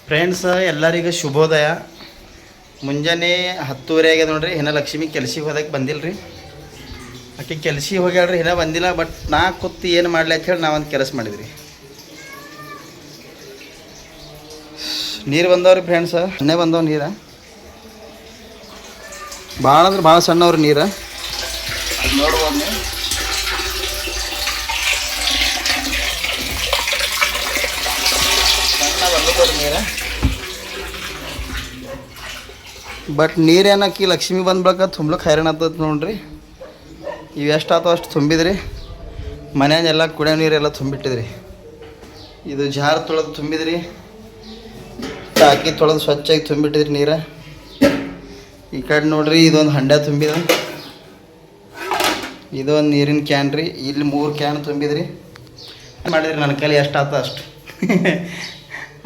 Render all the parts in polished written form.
Friends ಎಲ್ಲರಿಗೂ ಶುಭೋದಯ. ಮುಂಜಾನೆ 10:30 ಆಗ್ಯದ ನೋಡ್ರಿ. ಇನ್ನ ಲಕ್ಷ್ಮಿ ಕೆಲ್ಸಿಗೆ ಹೋದಕ್ಕೆ ಬಂದಿಲ್ಲ ರೀ. ಆಕೆ ಕೆಲ್ಸಿಗೆ ಹೋಗ್ಯಾಳ್ರಿ, ಇನ್ನೂ ಬಂದಿಲ್ಲ. ಬಟ್ ನಾ ಕೂತು ಏನು ಮಾಡಲಿ ಅಂತ ಹೇಳಿ ನಾವೊಂದು ಕೆಲಸ ಮಾಡಿದ್ರಿ. ನೀರು ಬಂದವ್ರಿ ಫ್ರೆಂಡ್ಸ್, ಸಣ್ಣೆ ಬಂದವು ನೀರು. ಭಾಳ ಅಂದ್ರೆ ಭಾಳ ಸಣ್ಣವ್ರಿ ನೀರು. ಅದು ನೋಡ್ಬೋದು ನೀವು. ಸಣ್ಣ ಬಂದವ್ರಿ ನೀರು. ಬಟ್ ನೀರೇನಕ್ಕಿ ಲಕ್ಷ್ಮಿ ಬಂದ್ಬಳಕ ತುಂಬ್ಲಕ್ಕೆ ಹೈರಾಣ ಆಗ್ತದೆ ನೋಡ್ರಿ. ಇವು ಎಷ್ಟು ಆತೋ ಅಷ್ಟು ತುಂಬಿದ್ರಿ. ಮನೆಯೆಲ್ಲ ಕುಡಿಯೋ ನೀರೆಲ್ಲ ತುಂಬಿಟ್ಟಿದ್ರಿ. ಇದು ಜಾರ್ ತೊಳೆದು ತುಂಬಿದ್ರಿ, ಟಾಕಿ ತೊಳೆದು ಸ್ವಚ್ಛಾಗಿ ತುಂಬಿಟ್ಟಿದ್ರಿ ನೀರು. ಈ ಕಡೆ ನೋಡ್ರಿ, ಇದೊಂದು ಹಂಡೆ ತುಂಬಿದ, ಇದೊಂದು ನೀರಿನ ಕ್ಯಾನ್ ರೀ. ಇಲ್ಲಿ 3 ಕ್ಯಾನ್ ತುಂಬಿದ್ರಿ. ಮಾಡಿದ್ರಿ ನನ್ನ ಕೈಲಿ ಎಷ್ಟು ಆತ ಅಷ್ಟು.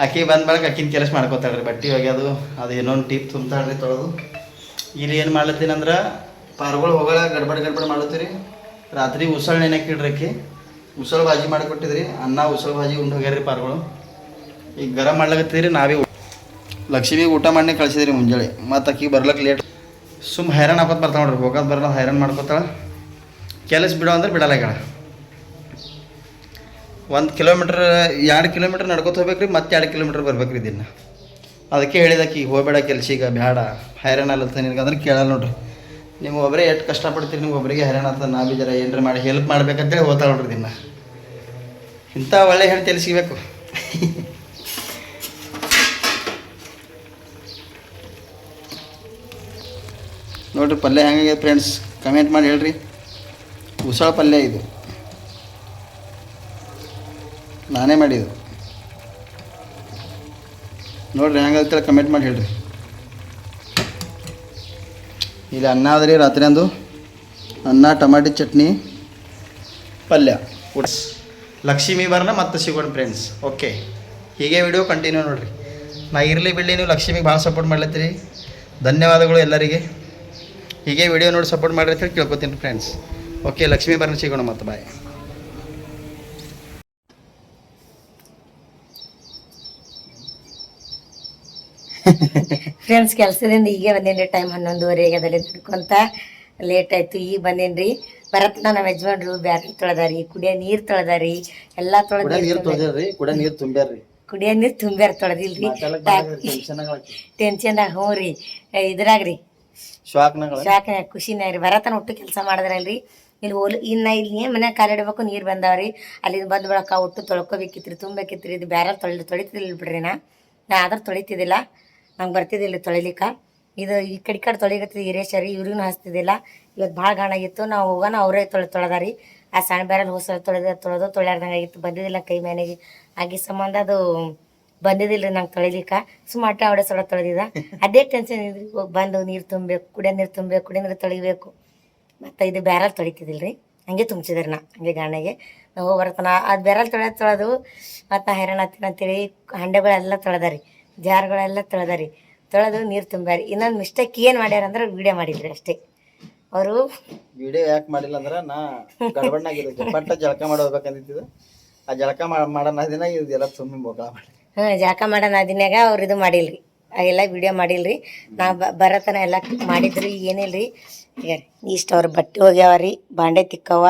ಅಕ್ಕಿ ಬಂದ ಬಳಕ ಅಕ್ಕಿನ ಕೆಲಸ ಮಾಡ್ಕೋತಾಳ್ರಿ. ಬಟ್ಟೆ ಒಗ್ಯೋದು ಅದು ಏನೊಂದು ಟೀಪ್ ತುಂಬ್ತಾಳ್ರಿ ತೊಳೆದು. ಇಲ್ಲಿ ಏನು ಮಾಡ್ಲತ್ತೀನಿ ಅಂದ್ರೆ ಪಾರ್ಗಳು ಹೋಗಲ್ಲ, ಗಡ್ಬಡ್ ಮಾಡ್ಲತ್ತೀರಿ. ರಾತ್ರಿ ಉಸಳು ನೆನಕ್ಕೆ ಇಡ್ರಿ. ಅಕ್ಕಿ ಉಸಳು ಭಾಜಿ ಮಾಡಿಕೊಟ್ಟಿದ್ರಿ. ಅನ್ನ ಉಸಳು ಭಾಜಿ ಉಂಡು ಹೋಗ್ಯಾರ್ರಿ ಪಾರ್ಗಳು. ಈಗ ಗರಂ ಮಾಡ್ಲಾಕತ್ತೀರಿ. ನಾವೇ ಲಕ್ಷ್ಮಿಗೆ ಊಟ ಮಾಡಿ ಕಳಿಸಿದ್ರಿ ಮುಂಜಾನೆ. ಮತ್ತು ಅಕ್ಕಿ ಬರ್ಲಕ್ಕೆ ಲೇಟ್. ಸುಮ್ಮ ಹೈರಾಣ ಹಾಕೋದು ಬರ್ತಾವೆ ನೋಡ್ರಿ. ಹೋಗೋದು ಬರೋದು ಹೈರಾಣ ಮಾಡ್ಕೊತಾಳೆ. ಕೆಲಸ ಬಿಡೋ ಅಂದ್ರೆ ಬಿಡಲ್ಲ ಈಗ. 1 ಕಿಲೋಮೀಟ್ರ್ 2 ಕಿಲೋಮೀಟ್ರ್ ನಡ್ಕೊತ ಹೋಗ್ಬೇಕು ರೀ. ಮತ್ತೆ 2 ಕಿಲೋಮೀಟ್ರ್ ಬರ್ಬೇಕು ರೀ ದಿನ. ಅದಕ್ಕೆ ಹೇಳಿದಕ್ಕೆ ಈಗ ಹೋಗಬೇಡ ಕೆಲ್ಸಿಗೆ, ಬೇಡ ಹೈರಾಣ ಅಲ್ಲತ್ತ ನಿನಗೆ ಅಂದ್ರೆ ಕೇಳಲ್ಲ ನೋಡ್ರಿ. ನೀವು ಒಬ್ಬರೇ ಎಷ್ಟು ಕಷ್ಟಪಡ್ತೀರಿ, ನೀವು ಒಬ್ಬರಿಗೆ ಹೈರಾಣ ಆಗ್ತದೆ. ನಾ ಬಿ ಜರ ಏನ್ರಿ ಮಾಡಿ ಹೆಲ್ಪ್ ಮಾಡ್ಬೇಕಂತೇಳಿ ಹೋಗ್ತಾಳೆ ನೋಡ್ರಿ ದಿನ. ಇಂಥ ಒಳ್ಳೆ ಹೆಣ್ಣು ಎಲ್ಲಿ ಸಿಗಬೇಕು. ನೋಡಿರಿ ಪಲ್ಯ ಹೆಂಗಾಗಿದೆ ಫ್ರೆಂಡ್ಸ್, ಕಮೆಂಟ್ ಮಾಡಿ ಹೇಳ್ರಿ. ಉಸಳ ಪಲ್ಯ ಇದು ನಾನೇ ಮಾಡಿದ್ದು. ನೋಡಿರಿ ಹೆಂಗಾಗ್ತಲ್ಲ ಕಮೆಂಟ್ ಮಾಡಿ ಹೇಳ್ರಿ. ಇಲ್ಲಿ ಅನ್ನ ಆದ್ರಿ ರಾತ್ರಿ ಅಂದು. ಅನ್ನ, ಟಮಾಟಿ ಚಟ್ನಿ, ಪಲ್ಯ. ಲಕ್ಷ್ಮಿ ಬರ್ನ ಮತ್ತೆ ಸಿಗೋಣ ಫ್ರೆಂಡ್ಸ್. ಓಕೆ, ಹೀಗೆ ವಿಡಿಯೋ ಕಂಟಿನ್ಯೂ ನೋಡಿರಿ. ನಾ ಇರಲಿ ಬಿಡಲಿ, ನೀವು ಲಕ್ಷ್ಮಿಗೆ ಭಾಳ ಸಪೋರ್ಟ್ ಮಾಡ್ಲತ್ತೀರಿ. ಧನ್ಯವಾದಗಳು ಎಲ್ಲರಿಗೆ. ಹೀಗೆ ವಿಡಿಯೋ ನೋಡಿ ಸಪೋರ್ಟ್ ಮಾಡಿರಿ ಅಂತೇಳಿ ಕೇಳ್ಕೊತೀನಿ ಫ್ರೆಂಡ್ಸ್. ಓಕೆ, ಲಕ್ಷ್ಮಿ ಬರ್ನ ಸಿಗೋಣ ಮತ್ತೆ. ಬಾಯ್. ಫ್ರೆಂಡ್ಸ್, ಕೆಲಸದಿಂದ ಈಗ ಬಂದೇನ್ರಿ. ಟೈಮ್ 11:30 ಆಗ್ಯದಲ್ಲಿ ನಡ್ಕೊಂತ ಲೇಟ್ ಆಯ್ತು. ಈಗ ಬಂದೇನ್ರಿ. ಭರತ್ನ ನಮ್ಮ ಯಜಮಾನ್ರು ಬ್ಯಾರಲ್ ತೊಳೆದಾರಿ, ಕುಡಿಯೋ ನೀರು ತೊಳೆದಾರಿ, ಎಲ್ಲ ತೊಳೆದ ಕುಡಿಯೋ ನೀರು ತುಂಬ್ಯಾರ, ತೊಳೆದಿಲ್ರಿ. ಟೆನ್ಷನ್ದಾಗ. ಹ್ಞೂ ರೀ, ಇದ್ರಾಗ್ರಿ ಶಾಕ್ ಖುಷಿನಾಗ ರೀ. ಭರತನ ಒಟ್ಟು ಕೆಲಸ ಮಾಡಿದ್ರಲ್ರಿ. ಇಲ್ಲಿ ಇಲ್ಲಿ ಮನ್ಯಾಗ ಕಾಲಿಡ್ಬೇಕು, ನೀರು ಬಂದಾವ್ರಿ. ಅಲ್ಲಿಂದ ಬಂದು ಬಳಕ ಒಟ್ಟು ತೊಳ್ಕೊಬೇಕಿತ್ರಿ, ತುಂಬಬೇಕಿತ್ರಿ. ಇದು ಬ್ಯಾರಲ್ ತೊಳಿತಿದ್ದಿಲ್ಲ ಬಿಡ್ರಿ. ನಾ ಆದ್ರೆ ತೊಳಿತಿದ್ದಿಲ್ಲ, ನಂಗೆ ಬರ್ತಿದ್ದಿಲ್ಲ ತೊಳಿಲಿಕ್ಕೆ. ಇದು ಈ ಕಡೆ ತೊಳಿಗತ್ತಿದ್ದು ಹಿರೇಶರಿ, ಇವ್ರಿಗೂ ಹಚ್ತಿದ್ದಿಲ್ಲ. ಇವತ್ತು ಭಾಳ ಗಾಣಾಗಿತ್ತು. ನಾವು ಹೋಗೋಣ ಅವರೇ ತೊಳೆದಾರಿ. ಆ ಸಣ್ಣ ಬ್ಯಾರಲ್ ಹೊಸ ತೊಳ್ಯಾರ್ದಂಗೆ ಆಗಿತ್ತು. ಬಂದಿದ್ದಿಲ್ಲ ಕೈ ಮನೆಗೆ ಆಗಿ ಸಂಬಂಧ ಅದು ಬಂದಿದ್ದಿಲ್ಲ ರೀ ನಂಗೆ ತೊಳಿಲಿಕ್ಕೆ. ಸುಮಾರು ಅವಡೆ ಸೊಡ ತೊಳೆದಿದ್ದ. ಅದೇ ಟೆನ್ಷನ್ ಇದ್ರಿ. ಹೋಗಿ ಬಂದು ನೀರು ತುಂಬಬೇಕು, ಕುಡಿಯೋ ನೀರು ತೊಳಿಬೇಕು. ಮತ್ತು ಇದು ಬ್ಯಾರಲ್ ತೊಳಿತಿದ್ದಿಲ್ಲ ರೀ. ಹಂಗೆ ತುಂಬಿಸಿದ್ರಿ. ನಾ ಹಂಗೆ ಗಾಣಿಗೆ ನಾವು ಹೋಗಿ ಬರ್ತನ ಅದು ಬ್ಯಾರಲ್ ತೊಳೆದು ಮತ್ತು ನಾ ಹೈರಾಣ ಹತ್ತೀನಿ ಅಂತೇಳಿ ಹಂಡೆಗಳೆಲ್ಲ ತೊಳೆದಾರಿ, ಜಾರ್ಗಳೆಲ್ಲ ತೊಳೆದು ನೀರು ತುಂಬ್ಯಾರಿ. ಇನ್ನೊಂದು ಮಿಸ್ಟೇಕ್ ಏನು ಮಾಡ್ಯಾರ ಅಂದ್ರೆ ವಿಡಿಯೋ ಮಾಡಿದ್ರಿ ಅಷ್ಟೇ. ಅವರು ವಿಡಿಯೋ ಯಾಕೆ ಮಾಡಿಲ್ಲ ಅಂದ್ರೆ ನಾ ಗಡ್ಬಡ್ನಾಗಿದ್ದೆ. ಬಟ್ ಜಳಕ ಮಾಡಿ ಹೋಗ್ಬೇಕಂತಿದ್ದು. ಆ ಜಳಕ ಮಾಡೋಣ ದಿನ ಇದೆಲ್ಲ ತುಂಬಿ ಬೋಗಳ ಮಾಡಿ. ಜಳಕ ಮಾಡೋಣ ದಿನಾಗ ಅವ್ರು ಇದು ಮಾಡಿಲ್ರಿ, ಅವೆಲ್ಲ ವಿಡಿಯೋ ಮಾಡಿಲ್ರಿ. ನಾ ಬರತನ ಎಲ್ಲ ಮಾಡಿದ್ರಿ. ಏನಿಲ್ರಿ, ಈಗ ಇಷ್ಟು ಅವ್ರ ಬಟ್ಟೆ ಹೋಗ್ಯಾವ್ರಿ, ಬಾಂಡೆ ತಿಕ್ಕವ,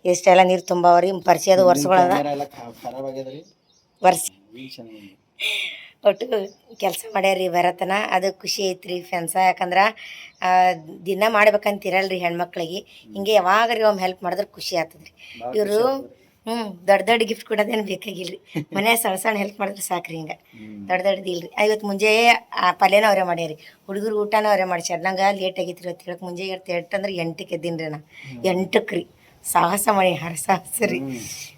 ಇಷ್ಟೆಲ್ಲ ನೀರು ತುಂಬವ್ರಿ. ಪರಿಸಿ ಅದು ವರ್ಷಗಳದ ವರ್ಷ ಒಟ್ಟು ಕೆಲಸ ಮಾಡ್ಯಾರಿ ಭರತನ. ಅದು ಖುಷಿ ಐತ್ರಿ ಫ್ರೆಂಡ್ಸ. ಯಾಕಂದ್ರೆ ದಿನ ಮಾಡ್ಬೇಕಂತಿರಲ್ರಿ ಹೆಣ್ಮಕ್ಳಿಗೆ. ಹಿಂಗೆ ಯಾವಾಗ್ರಿ ಒಮ್ಮೆ ಹೆಲ್ಪ್ ಮಾಡಿದ್ರೆ ಖುಷಿ ಆಗ್ತದ್ರಿ. ಇವರು ದೊಡ್ಡ ಗಿಫ್ಟ್ ಕೊಡೋದೇನು ಬೇಕಾಗಿಲ್ರಿ. ಮನೆ ಸಣ್ಣ ಹೆಲ್ಪ್ ಮಾಡಿದ್ರೆ ಸಾಕ್ರಿ. ಹಿಂಗೆ ದೊಡ್ಡದು ಇಲ್ರಿ. ಇವತ್ತು ಮುಂಜೆ ಪಲ್ಯನ ಅವರೇ ಮಾಡ್ಯಾರಿ, ಹುಡುಗರು ಊಟನ ಅವರೇ ಮಾಡ್ಸ್ಯಾರ. ನಂಗೆ ಲೇಟ್ ಆಗಿತ್ತು ಇವತ್ತು. ಹೇಳಕ್ಕೆ ಮುಂಜೆ 8 ಎದ್ದೀನಿ ರೀ. ನಾ 8ಕ್ಕೆ ರೀ ಸಾಹಸ ಮಾಡಿ ಸಾಹಸ ರೀ.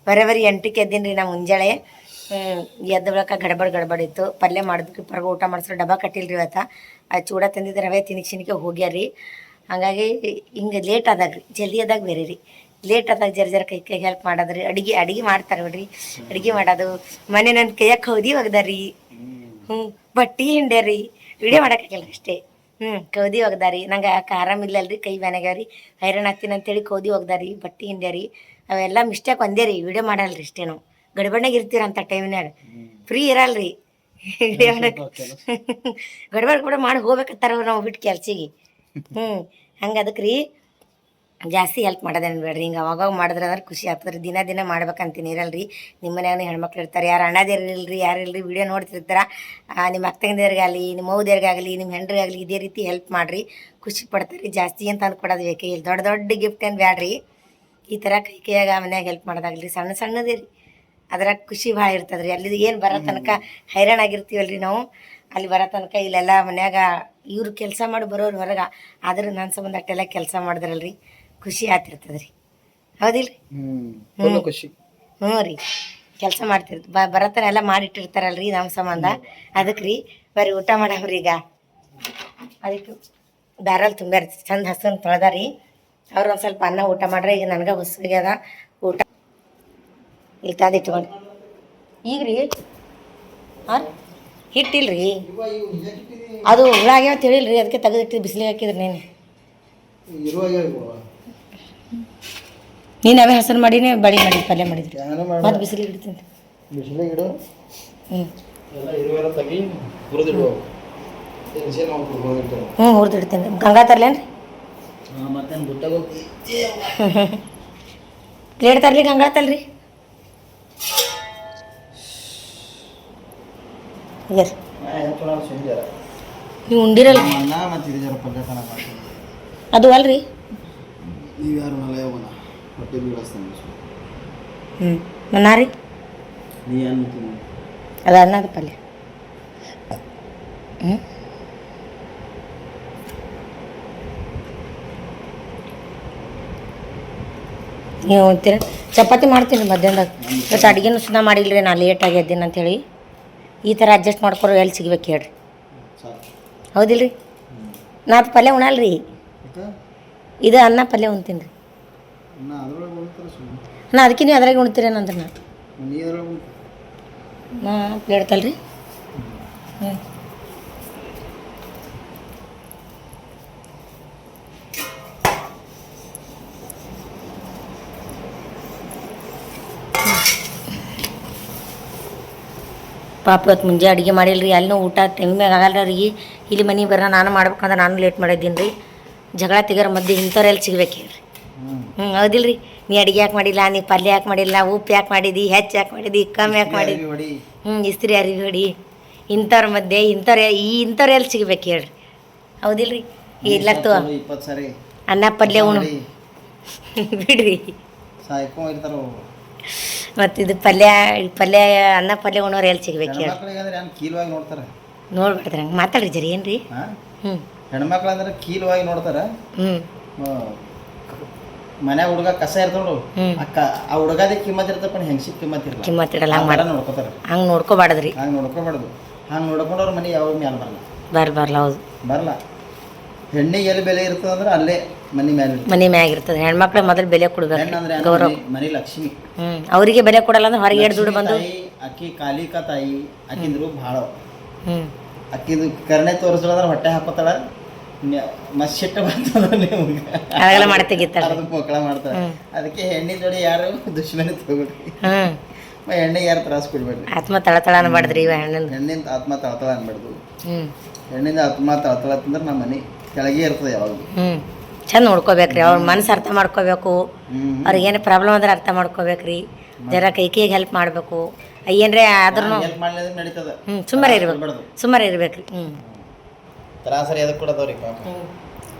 ಬರೀ 8ಕ್ಕೆ ಎದ್ದೀನಿ ರೀ ನಾ ಮುಂಜಾನೆ. ಎದ್ದ ಬಳಿಕ ಗಡ್ಬಡ್ ಇತ್ತು. ಪಲ್ಯ ಮಾಡಿದ್ವಿ, ಪರ್ಗ ಊಟ ಮಾಡಿಸ್ರೆ ಡಬ್ಬ ಕಟ್ಟಿಲ್ರಿ. ಇವತ್ತು ಆ ಚೂಡ ತಂದಿದ್ದು ರವೆ ತಿನಿಕ್ಷಣಿಕೆ ಹೋಗ್ಯಾರಿ. ಹಾಗಾಗಿ ಹಿಂಗೆ ಲೇಟ್ ಆದಾಗ ರೀ, ಜಲ್ದಿ ಆದಾಗ ಬೇರೆ ರೀ. ಲೇಟ್ ಆದಾಗ ಜರ ಕೈ ಹೆಲ್ಪ್ ಮಾಡೋದ್ರಿ. ಅಡಿಗೆ ಮಾಡ್ತಾರೆ ಬಿಡ್ರಿ. ಅಡುಗೆ ಮಾಡೋದು, ಮನೆ ನನ್ನ ಕೈಯಾಗ ಕೌದಿ ಒಗ್ದಾರಿ. ಬಟ್ಟೆ ಹಿಂಡ್ಯಾರಿ. ವಿಡಿಯೋ ಮಾಡೋಕ್ಕಾಗಲ್ಲ ಅಷ್ಟೇ. ಕೌದಿ ಒಗ್ದಾರಿ. ನಂಗೆ ಯಾಕೆ ಆರಾಮಿಲ್ಲಲ್ರಿ, ಕೈ ಬ್ಯಾನಾಗ್ಯಾವ್ರಿ, ಹೈರಾಣ ಆಗ್ತೀನಿ ಅಂತೇಳಿ ಕೌದಿ ಒಗ್ದಾರಿ, ಬಟ್ಟೆ ಹಿಂಡ್ಯಾರಿ. ಅವೆಲ್ಲ ಮಿಸ್ಟೇಕ್ ಒಂದೇ ರೀ. ವಿಡಿಯೋ ಮಾಡಲ್ರಿ ಅಷ್ಟೇ. ನಾವು ಗಡ್ಬಡ್ನಾಗ ಇರ್ತೀರ ಅಂತ ಟೈಮ್ನಾಗ ಫ್ರೀ ಇರಲ್ರಿ. ಗಡ್ಬಡ್ ಕೂಡ ಮಾಡಿ ಹೋಗ್ಬೇಕತ್ತಾರ ಅವ್ರು ನಾವು ಬಿಟ್ಟು ಕೆಲ್ಸಿಗೆ. ಹಂಗೆ ಅದಕ್ಕೆ ರೀ ಜಾಸ್ತಿ ಹೆಲ್ಪ್ ಮಾಡೋದೇನು ಬೇಡ್ರಿ. ಹಿಂಗೆ ಅವಾಗ ಮಾಡಿದ್ರೆ ಅಂದ್ರೆ ಖುಷಿ ಆಗ್ತದೆ ರೀ. ದಿನ ಮಾಡ್ಬೇಕಂತೀನಿ ಇರಲ್ರಿ. ನಿಮ್ಮ ಮನ್ಯಾಗ ಹೆಣ್ಮಕ್ಳು ಇರ್ತಾರೆ, ಯಾರು ಅಣ್ಣದೇರು ಇಲ್ರಿ, ಯಾರು ಇಲ್ರಿ, ವಿಡಿಯೋ ನೋಡ್ತಿರ್ತಾರ. ನಿಮ್ಮ ಅಕ್ಕಂದಿರ್ಗಾಗಲಿ, ನಿಮ್ಮ ಮೌದಿಯರ್ಗಾಗಲಿ, ನಿಮ್ಮ ಹೆಂಡ್ರಿಗಾಗಲಿ ಇದೇ ರೀತಿ ಹೆಲ್ಪ್ ಮಾಡಿರಿ, ಖುಷಿ ಪಡ್ತಾರೆ. ಜಾಸ್ತಿ ಅಂತ ಅಂದ್ಕೊಡೋದು ಬೇಕೇ ಇಲ್ಲಿ. ದೊಡ್ಡ ಗಿಫ್ಟ್ ಏನು ಬೇಡ್ರಿ. ಈ ಥರ ಕೈಯಾಗ ಮನ್ಯಾಗ ಹೆಲ್ಪ್ ಮಾಡೋದಾಗಲಿ ಸಣ್ಣದೇ ರೀ, ಅದ್ರಾಗ ಖುಷಿ ಭಾಳ ಇರ್ತದೆ ರೀ. ಅಲ್ಲಿ ಏನು ಬರೋ ತನಕ ಹೈರಾಣ ಆಗಿರ್ತೀವಲ್ರಿ ನಾವು, ಅಲ್ಲಿ ಬರೋ ತನಕ ಇಲ್ಲೆಲ್ಲ ಮನ್ಯಾಗ ಇವ್ರು ಕೆಲಸ ಮಾಡಿ ಬರೋರು ಹೊರಗೆ, ಆದ್ರೆ ನನ್ನ ಸಂಬಂಧ ಅಟ್ಟೆಲ್ಲ ಕೆಲಸ ಮಾಡಿದ್ರಲ್ರಿ ಖುಷಿ ಆಗ್ತಿರ್ತದೆ ರೀ. ಹೌದಿಲ್ರಿ? ಖುಷಿ. ರೀ ಕೆಲಸ ಮಾಡ್ತಿರ್ತ ಬರತನ ಎಲ್ಲ ಮಾಡಿಟ್ಟಿರ್ತಾರಲ್ರಿ ನಮ್ಮ ಸಂಬಂಧ. ಅದಕ್ಕೆ ರೀ ಬರೀ ಊಟ ಮಾಡವ್ರಿ. ಈಗ ಅದಕ್ಕೆ ದಾರಲ್ಲಿ ತುಂಬ್ಯಾರ ಚಂದ ಹಸನ್ ತೊಳೆದಾರಿ. ಅವ್ರು ಒಂದು ಸ್ವಲ್ಪ ಅನ್ನ ಊಟ ಮಾಡ್ರೆ ಈಗ ನನಗೆ ಹೊಸ್ಗ್ಯದ ಊಟ ಇಲ್ಲಿ ತಂದಿಟ್ಕೊಂಡು. ಈಗ ರೀ ಹಿಟ್ಟಿಲ್ರಿ, ಅದು ಹುಳಾಗ್ಯಾವ ತಿಳಿಲ್ರಿ, ಅದಕ್ಕೆ ತೆಗೆದಿಟ್ಟು ಬಿಸಿಲಿಗೆ ಹಾಕಿದ್ರಿ. ನೀನು ಅವೇ ಹಸರು ಮಾಡಿನೇ ಬಡಿ ಮಾಡಿದ್ರಿ, ಪಲ್ಯ ಮಾಡಿದ್ರಿ, ಮತ್ತು ಬಿಸಿಲಿಗೆ ಇಡ್ತೀನಿ. ಹುರಿದಿಡ್ತೀನಿ. ಗಂಗಾ ತರ್ಲೇನ್ರಿ? ಪ್ಲೇಟ್ ತರ್ಲಿ, ಗಂಗಾ ತಲ್ರಿ. ನೀವು ಉಂಡಿರಲ್ಲ ಅದು ಅಲ್ರಿ. ಮನ್ನಾರಿ ಅದು ಅನ್ನದ ಪಲ್ಯ. ನೀವು ಅಂತೀರ ಚಪಾತಿ ಮಾಡ್ತೀನಿ ಮಧ್ಯಾಹ್ನದಾಗ. ಬಟ್ ಅಡುಗೆನೂ ಸುಧಾ ಮಾಡಿಲ್ರಿ, ನಾ ಲೇಟಾಗಿ ಎದ್ದೀನಿ ಅಂಥೇಳಿ. ಈ ಥರ ಅಡ್ಜಸ್ಟ್ ಮಾಡ್ಕೊರೋ ಎಲ್ಲಿ ಸಿಗ್ಬೇಕು ಹೇಳ್ರಿ. ಹೌದಿಲ್ರಿ? ನಾ ಅದು ಪಲ್ಯ ಉಣಲ್ರಿ, ಇದು ಅನ್ನ ಪಲ್ಯ ಉಣ್ತೀನಿ ರೀ. ನಾ ಅದಕ್ಕೆ ನೀವು ಅದ್ರಾಗೆ ಉಣ್ತೀರೇನಂದ್ರೆ ನಾ ಪ್ಲೇಟ್ ತಲ್ರಿ. ಪಾಪ ಇವತ್ತು ಮುಂಜೆ ಅಡುಗೆ ಮಾಡಿಲ್ಲ ರೀ. ಅಲ್ಲಿನೂ ಊಟ ಟೈಮ್ಯಾಗ ಆಗಲ್ಲ ಅವ್ರಿಗೆ. ಇಲ್ಲಿ ಮನೆಗೆ ಬರೋಣ ನಾನು ಮಾಡ್ಬೇಕಂದ್ರೆ ನಾನು ಲೇಟ್ ಮಾಡಿದ್ದೀನಿ ರೀ. ಜಗಳ ತೆಗಿಯೋರ ಮಧ್ಯೆ ಇಂಥವ್ರು ಎಲ್ಲಿ ಸಿಗ್ಬೇಕು ಹೇಳ್ರಿ. ಹೌದಿಲ್ಲ ರೀ? ನೀ ಅಡುಗೆ ಯಾಕೆ ಮಾಡಿಲ್ಲ, ನೀ ಪಲ್ಯ ಯಾಕೆ ಮಾಡಿಲ್ಲ, ಉಪ್ಪು ಯಾಕೆ ಮಾಡಿದಿ, ಹೆಚ್ಚು ಯಾಕೆ ಮಾಡಿದಿ, ಕಮ್ಮಿ ಯಾಕೆ ಮಾಡಿದಿ, ಇಸ್ತ್ರಿ ಅರಿವಿ ಹೊಡಿ. ಇಂಥವ್ರ ಮಧ್ಯೆ ಇಂಥವ್ರು ಎಲ್ಲಿ ಸಿಗ್ಬೇಕು ಹೇಳ್ರಿ. ಹೌದಿಲ್ಲ ರೀ? ಇಲ್ಲತ್ತು ಅನ್ನ ಪಲ್ಯ ಉಣ್ಣು ಬಿಡ್ರಿ. ಮತ್ತು ಇದು ಪಲ್ಯ ಅನ್ನ ಪಲ್ಯ ಉಣ್ಣೋರು ಎಲ್ಲಿ ಸಿಗ್ಬೇಕು ಹೇಳಿ. ನೋಡ್ಬಿಡ್ತಾರೆ ಹಂಗೆ ಮಾತಾಡ್ರಿ ಜರಿ ಏನ್ರಿ. ಹೆಣ್ಮಕ್ಳು ಅಂದ್ರೆ ಕೀಲವಾಗಿ ನೋಡ್ತಾರ. ಮನ್ಯಾಗ ಹುಡುಗ ಕಸ ಇರ್ತಾವ, ಆ ಹುಡುಗದೇ ಕಿಮ್ಮತ್ ಇರ್ತಪ್ಪ, ಹೆಂಗ್ಸಿ ಕಿಮ್ಮತ್ ಇರಲ್ಲ. ಹಂಗೆ ನೋಡ್ಕೋತಾರ. ಹಂಗೆ ನೋಡ್ಕೋಬಾರ್ದ್ರಿ. ಹಂಗೆ ನೋಡ್ಕೊಂಡವ್ರ ಮನೆ ಯಾವ ಮ್ಯಾಲ ಬರಲ್ಲ. ಹೌದು ಬರಲ್ಲ. ಹೆಣ್ಣಿಗೆ ಎಲ್ಲಿ ಬೆಲೆ ಇರ್ತದೆ ಅಂದ್ರೆ ಅಲ್ಲೇ ಮನೆ ಮ್ಯಾಗ ಇರ್ತದೆ. ಹೆಣ್ಮಕ್ಳು ಮೊದಲು ಬೆಲೆ ಕೊಡ್ಬೇಕು, ಗೌರವ. ಮನೆ ಲಕ್ಷ್ಮಿ. ಅವರಿಗೆ ಬೆಲೆ ಕೊಡಲ್ಲ ಅಂದ್ರೆ ಹೊರಗೆ ಎರಡು ದುಡ್ಡು ಬಂದು ಅಕ್ಕಿ ಕಾಲಿಕ ತಾಯಿ. ಅಕ್ಕಿಂದ್ರು ಭಾಳ ಅಕ್ಕಿದು ಕರ್ಣೆ ತೋರಿಸ್ಲಾದ್ರೆ ಹೊಟ್ಟೆ ಹಾಕೋತಾಳ. ಮಸ್ತ್ ಸಿಟ್ಟು ಬರ್ತದ, ಅವೆಲ್ಲ ಮಾಡಿ ತೆಗಿತಾಳ, ಮಕ್ಕಳ ಮಾಡ್ತಾಳೆ. ಅದಕ್ಕೆ ಹೆಣ್ಣಿನ ಜೋಡಿ ಯಾರು ದುಶ್ಮನಿ ತಗೋಬಿಡ್ರಿ. ಹೆಣ್ಣಿಗೆ ಯಾರು ತ್ರಾಸ ಕೊಡ್ಬೇಡ್ರಿ. ಆತ್ಮ ತಳತಳ ಅನ್ಬಾರ್ದ್ರಿ. ಹೆಣ್ಣಿಂದ ಆತ್ಮ ತಳತಳ ಅನ್ಬಾರ್ದು. ಹೆಣ್ಣಿಂದ ಆತ್ಮ ತಳತಳ ಅಂತಂದ್ರೆ ನಮ್ಮ ಮನೆ ಕೆಳಗೆ ಇರ್ತದೆ ಯಾವಾಗ. ಚಂದ ನೋಡ್ಕೋಬೇಕ್ರಿ. ಅವ್ರ ಮನಸ್ಸು ಅರ್ಥ ಮಾಡ್ಕೋಬೇಕು. ಅವ್ರಿಗೆ ಏನು ಪ್ರಾಬ್ಲಮ್ ಅಂದ್ರೆ ಅರ್ಥ ಮಾಡ್ಕೋಬೇಕ್ರಿ. ಜರ ಕೈಗೆ ಹೆಲ್ಪ್ ಮಾಡಬೇಕು. ಏನ್ರೆ ಆದ್ರೂ ಸುಮ್ಮನೆ ಇರ್ಬೇಕ್ರಿ. ತ್ರಾಸರಿ ಅದಕ್ಕೆ ಕೊಡೋದವ್ರಿ ಪಾಪ.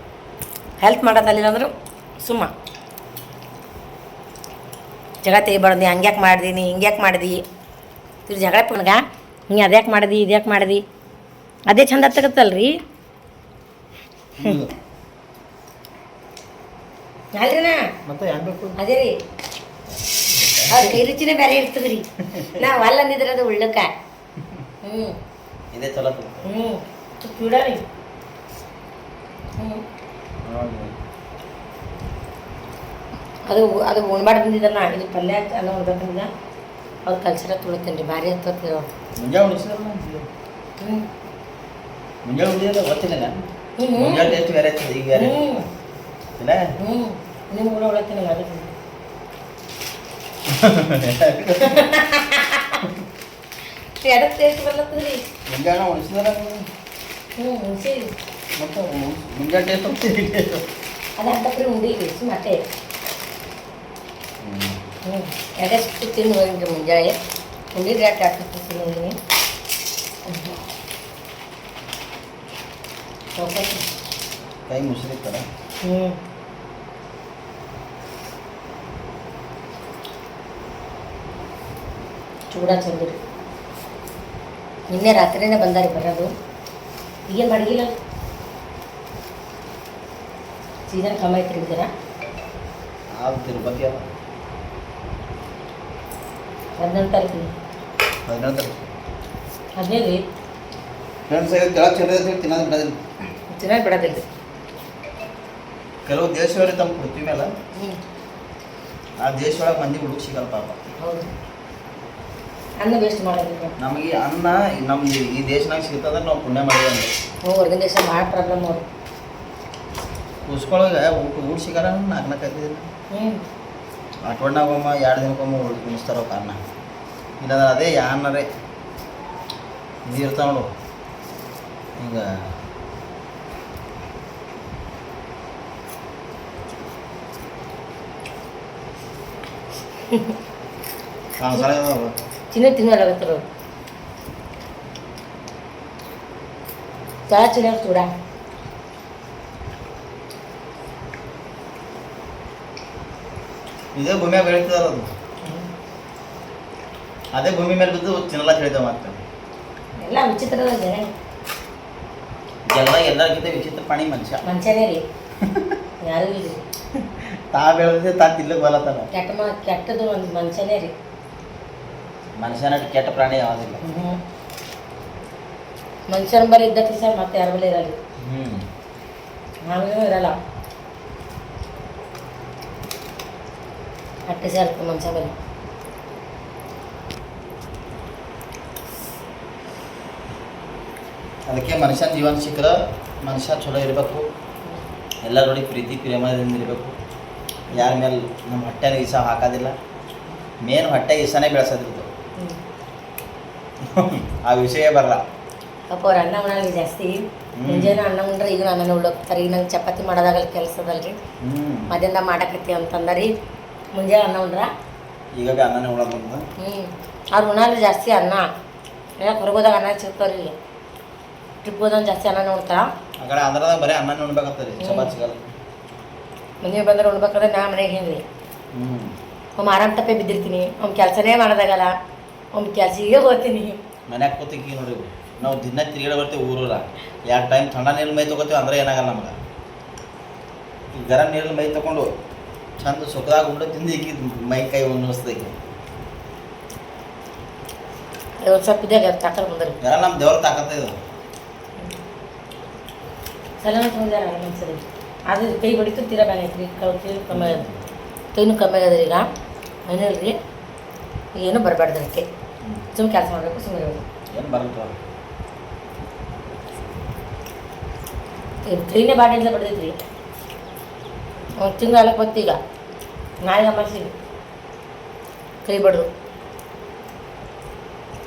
ಹೆಲ್ಪ್ ಮಾಡೋದಲ್ಲಿ ಅಂದ್ರು ಸುಮ್ಮ ಜಗಳ ತೆಗಿಬಾರ್ದು. ನೀ ಹಂಗ್ಯಾಕೆ ಮಾಡಿದಿ, ನೀ ಹಿಂಗ್ಯಾಕೆ ಮಾಡಿದಿ, ಇವ್ರು ಜಗಳ ಪುಣ್ಗ ನೀ ಅದ್ಯಾಕೆ ಮಾಡಿದಿ, ಇದ್ಯಾಕೆ ಮಾಡಿದಿ, ಅದೇ ಚಂದ ಹತ್ತಗತ್ತಲ್ರಿ. ಅಲ್ರಿನಾ ಅದೇ ರೀ, ಅವ್ರ ಕೈ ರುಚಿನೇ ಬೇರೆ ಇರ್ತದ್ರಿ. ನಾವು ಅಲ್ಲ ಅಂದಿದ್ರದು ಉಳ್ಳಕ್ಕ. ಇದೇ ಚಲೋ. ಚೂಡಾರಿ ಅದು ಉಣ್ಬಾರ್ದು ಬಂದಿದ್ದಲ್ಲ. ಇದು ಪಲ್ಯ ಅನ್ನ ಉಣ್ಬೇಕಂದ ಅವ್ರು ಕಲ್ಸಿರ ತುಳಿತೇನೆ ರೀ. ಭಾರಿ ಹತ್ತದ ಮುಂಜಾನೆ ಗೊತ್ತಿಲ್ಲ. ಮುಂಜಾನೆ ಎಷ್ಟು ಬೇರೆ ಆಗ್ತದೆ ಈಗ ಬೇರೆ ಇಲ್ಲ. ನಿಮ್ಮ ಕೂಡ ಉಳತ್ತೇನಲ್ಲ ಅದು ಅದಕ್ಕೆ ಟೇಸ್ಟ್ ಬರ್ಲತ್ತದ್ರಿ ಮುಂಜಾನೆ ಉಳಿಸಿದ್ರೆ ಹುಣಸಿ ಮತ್ತು ಮುಂಜಾನೆ ಟೇಸ್ಟ್ ಹೋಗ್ತೀವಿ ಟೇಸ್ಟ್ ಅದು ಅಂತಪ್ರಿ ಉಂಡಿಲ್ರಿ ಮತ್ತೆ ಎರಡಷ್ಟು ತಿಂದು ಹೋಗಿದ್ರಿ ಮುಂಜಾನೆ ಉಂಡಿದ್ರೆ ಯಾಕೆ ತಿಂದಿನಿ ಕೈ ಮುಸಿರಿರ್ತಾರೆ ಚೂಡ ಚಂದ್ರಿ ನಿನ್ನೆ ರಾತ್ರಿನೇ ಬಂದಾರಿ ಬರೋದು ಈಗೇನು ಮಾಡಿಲ್ಲ ಸೀಸನ್ ಕಮ್ಮಿ ಐತ್ರಿ ಜರ ಅದು ತಿರುಪತಿ ಅಲ್ಲ 18 ತಾರೀಕು 15 ತಾರೀಕು 15 ರೀ ಫ್ರೆಂಡ್ಸ್ ಕೆಳಗೆ ಚೆಲ್ಲದ ತಿನ್ನೋದು ಬಿಡೋದಿಲ್ಲ ಚೆನ್ನಾಗಿ ಬಿಡೋದಿಲ್ಲ ಕೆಲವು ದೇಶದವ್ರಿಗೆ ತಮ್ಮ ಪೃಥ್ವಿ ಮೇಲೆ ಆ ದೇಶದೊಳಗೆ ಮಂದಿ ಹುಡುಗ ಸಿಗಲ್ಲ ಪಾಪ ಹೌದು ಅನ್ನ ವೇಸ್ಟ್ ಮಾಡೋದಿಲ್ಲ ನಮಗೆ ಅನ್ನ ನಮ್ದು ಈ ದೇಶನಾಗ ಸಿಗ್ತದ್ರೆ ನಾವು ಪುಣ್ಯ ಮಾಡಿದ್ರೆ ಅಂದ್ರೆ ಹೊರಗಿನ ದೇಶ ಭಾಳ ಪ್ರಾಬ್ಲಮ್ ಅವ್ರು ಉಸ್ಕೊಳಗೆ ಊಟ ಸಿಗಲ್ಲ 4-5 ದಿನ ಅಟ್ವಡ್ನಾಗೊಮ್ಮ 2 ದಿನಕ್ಕೊಮ್ಮ ಉಣಿಸ್ತಾರೋ ಅನ್ನ ಇಲ್ಲಾಂದ್ರೆ ಅದೇ ಯಾನರೇ ಇದು ಇರ್ತಾವ ನೋಡು ಹಿಂಗೆ ಚಿನ್ನ ತಿನ್ನೋಲಾಗತ್ತರು ಚಹಾ ಚಿನ್ನ ಚೂಡ ಇದೇ ಭೂಮಿಯಾಗ ಬೆಳೀತದಲ್ಲ ಅದು ಅದೇ ಭೂಮಿ ಮೇಲೆ ಬಿದ್ದು ತಿನ್ನಲ್ಲ ಹೇಳಿದೆವು ಮತ್ತೆ ಎಲ್ಲ ವಿಚಿತ್ರದ ಜನ ಎಲ್ಲರಿಗಿಂತ ವಿಚಿತ್ರ ಪ್ರಾಣಿ ಮನುಷ್ಯನೇ ರೀ ಯಾರು ಇಲ್ರಿ ತಾ ಬೆಳೆದಿದ್ದೆ ತಾ ತಿನ್ಲಕ್ಕೆ ಬರತ್ತಾನ ಕೆಟ್ಟದು ಒಂದು ಮನುಷ್ಯನೇ ರೀ ಮನುಷ್ಯನ ಕೆಟ್ಟ ಪ್ರಾಣಿ ಯಾವುದಿಲ್ಲ ಮನುಷ್ಯನ ಬರೀ ಇದ್ದಕ್ಕೆ ಸರ್ ಮತ್ತೆ ಯಾರ ಬಳಿ ಇರಲ್ಲ ನಾವೇನೂ ಇರಲ್ಲ ಅಟ್ಟೆ ಸರ್ ಮನುಷ್ಯ ಬಳಿ ಅದಕ್ಕೆ ಮನುಷ್ಯನ ಜೀವನ ಸಿಕ್ಕರೆ ಮನುಷ್ಯ ಚಲೋ ಇರಬೇಕು ಎಲ್ಲರ ನೋಡಿ ಪ್ರೀತಿ ಪ್ರೇಮದಿಂದ ಇರಬೇಕು ಯಾರ ಮೇಲೆ ನಮ್ಮ ಹೊಟ್ಟೆನ ಇಸ ಹಾಕೋದಿಲ್ಲ ಮೇನ್ ಹೊಟ್ಟೆ ಇಸನೇ ಬೆಳೆಸೋದಿತ್ತು ಆ ವಿಷಯ ಬರಲ್ಲ ಪಾಪ ಅವ್ರು ಅನ್ನ ಉಣ್ಣಲ್ಲ ಜಾಸ್ತಿ ಮುಂಜಾನೆ ಅನ್ನ ಉಂಡ್ರೆ ಈಗ ಅನ್ನ ಉಳ್ಳೋಗ್ತಾರೆ ಈಗ ನಂಗೆ ಚಪಾತಿ ಮಾಡೋದಾಗಲ್ಲ ಕೆಲಸದಲ್ರಿ ಮಧ್ಯಾಹ್ನ ಮಾಡಕತ್ತಿ ಅಂತಂದ್ರಿ ಮುಂಜಾನೆ ಅನ್ನ ಉಂಡ್ರ ಈಗ ಅನ್ನನೇ ಉಳ್ಳೋದು ಅವ್ರು ಉಣ್ಣಲ್ಲ ಜಾಸ್ತಿ ಅನ್ನ ಎಲ್ಲ ಹೊರಗೋದಾಗ ಅನ್ನ ಸಿಗ್ತಾವ್ರಿ ಟ್ರಿಪ್ ಹೋದಾಗ ಜಾಸ್ತಿ ಅನ್ನ ನೋಡ್ತಾರ ಆ ಕಡೆ ಆಂಧ್ರದಾಗ ಬರೀ ಅನ್ನನೇ ಉಣ್ಬೇಕಾಗ್ತದೆ ಚಪಾತಿ ಸಿಗಲ್ಲ ಮನೆಗೆ ಬಂದ್ರೆ ಉಣ್ಬೇಕಾದ್ರೆ ನಾ ಮನೆಗೆ ಹೆಂಗೆ ರೀ ಒಮ್ಮೆ ಆರಾಮ್ ತಪ್ಪೆ ಬಿದ್ದಿರ್ತೀನಿ ಒಮ್ಮೆ ಕೆಲಸನೇ ಮಾಡೋದಾಗಲ್ಲ ಒಮ್ಮೆ ಕೆಲಸಿಗೆ ಹೋಗ್ತೀನಿ ಮನ್ಯಾಗ ಕೂತಿಕ್ಕಿ ನೋಡ್ರಿ ನಾವು ದಿನ ತಿರುಗಾಡ ಬರ್ತೀವಿ ಊರೂರ 2 ಟೈಮ್ ಥಂಡ ನೀರಲ್ಲಿ ಮೈ ತೊಗೋತೀವಿ ಅಂದ್ರೆ ಏನಾಗಲ್ಲ ನಮ್ಗೆ ಈ ಗರಂ ನೀರಲ್ಲಿ ಮೈ ತೊಗೊಂಡು ಚಂದ ಸುಖದಾಗ ಉಂಡು ತಿಂದು ಈಗ ಮೈ ಕೈ ಅನ್ನಿಸ್ತೈತಿ ಒಂದು ಸ್ವಲ್ಪ ಇದ್ದಾಗ ತಾಕಲ್ ಬಂದ್ರಿ ಯಾರ ನಮ್ಮ ದೇವ್ರ ತಾಕತ್ತ ಇದು ಸಲ ತೊಗೊಂಡ್ಯಾರ ಅನ್ಸರಿ ಅದು ಕೈ ಬಡಿತು ತೀರಾ ಬ್ಯಾನ್ ಐತ್ರಿ ಕೈ ಕಮ್ಮಿ ಆಗ್ಯದ ಕೈನೂ ಕಮ್ಮಿ ಆಗ್ಯದ್ರಿ ಈಗ ಏನಿಲ್ರಿ ಏನು ಬರಬಾರ್ದು ಅದಕ್ಕೆ ಸುಮ್ಮನೆ ಕೆಲಸ ಮಾಡಬೇಕು ಸುಮ್ಮನೆ ಇರಬೇಕು ಏನು ಬರಲ್ಲ ಕೈನೇ ಬಾಡಿಂದ ಬಡ್ದೈತ್ರಿ ಒಂದು ತಿಂಗಳು ಅಲ್ಲಕ್ಕೆ ಬಂತು ಈಗ ನಾಳೆಗೆ ಅಮಾಸಿ ಕೈ ಬಡ್ದು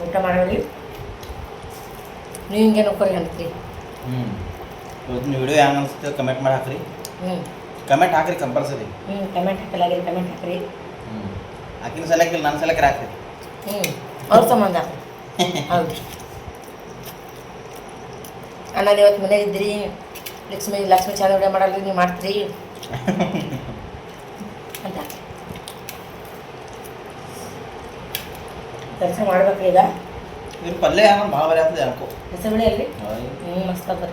ಊಟ ಮಾಡೋರಿ ನೀವು ಹಿಂಗೆ ನೋಡ್ಕೊರಿ ಅಂತೀರಿ ಇವತ್ತಿನ ವಿಡಿಯೋ ಹೆಂಗೆ ಅನಿಸುತ್ತೆ ಕಮೆಂಟ್ ಮಾಡಿ ಹಾಕ್ರಿ ಕಮೆಂಟ್ ಹಾಕ್ರಿ ಕಂಪಲ್ಸರಿ ಕಮೆಂಟ್ ಹಾಕಲಾಗಿರಿ ಕಮೆಂಟ್ ಹಾಕ್ರಿ ಆಕಿನ ಸಲಕ್ಕಿಲ್ಲ ನನ್ನ ಸಲಕ್ಕೆ ಹಾಕ್ರಿ ಅವ್ರ ಸಂಬಂಧ ಹೌದು ಅಣ್ಣ ಇವತ್ತು ಮನೇಲಿ ಇದ್ರಿ ಲಕ್ಷ್ಮಿ ಚಂದ ವಿಡಿಯೋ ಮಾಡಲ್ರಿ ನೀವು ಮಾಡ್ತೀರಿ ಅಂತ ಕೆಲಸ ಮಾಡ್ಬೇಕ್ರಿ ಈಗ ಇವ್ರು ಪಲ್ಯ ಏನೋ ಭಾಳ ಬರೀ ಆಗ್ತದೆ ಯಾಕೋ ಹೆಸರುಬೇಳೆ ಅಲ್ರಿ ಮಸ್ತ್ ಅದ